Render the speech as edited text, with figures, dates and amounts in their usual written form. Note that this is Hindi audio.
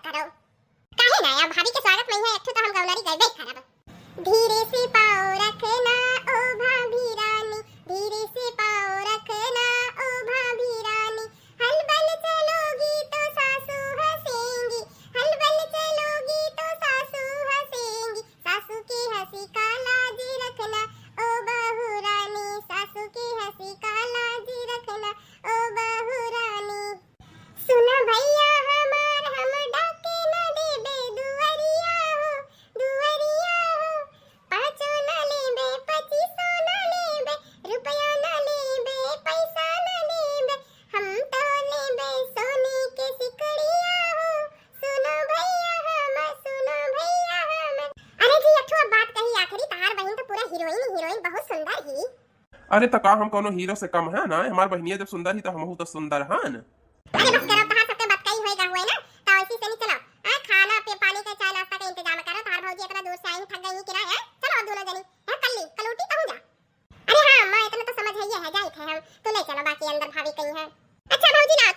करो। काहे ना अब भाभी के स्वागत में है एक तो हम गौनारी गए खराब। धीरे से पाँव रखना ओ भाभी रानी, धीरे से पाँव रखना ओ भाभी रानी, हलबल चलोगी तो सासू हंसेंगी, हलबल चलोगी तो सासू हंसेंगी, सासू की हंसी का लाज रखना ओ बहू रानी, सासू की हंसी का लाज रखना ओ बहू रानी। सुना भैया हमार हम डाके न देबे दुवरिया हो, दुवरिया हो, पाँचो न लेबे पचीसो न लेबे, रुपया न लेबे पैसा न लेबे, हम तो लेबे सोने के सिकड़िया हो, सुनो भैया हम, सुनो भैया हम। अरे जी अठो बात कही आखिरी, तार बहन तो पूरा हीरोइन हीरोइन बहुत सुंदर ही। अरे तो का हम कोनो हीरो से कम है ना? हमार बहनिया जब सुंदर ही तो हमहू तो सुंदर हन। अरे बस करो, तहां सबके बात कही होएगा हुए ना, तो ऐसी से नहीं चलो। खाना पे पानी का चाय नाश्ता का इंतजाम करो, तार भौजी इतना दूर से आई थक गई कि ना।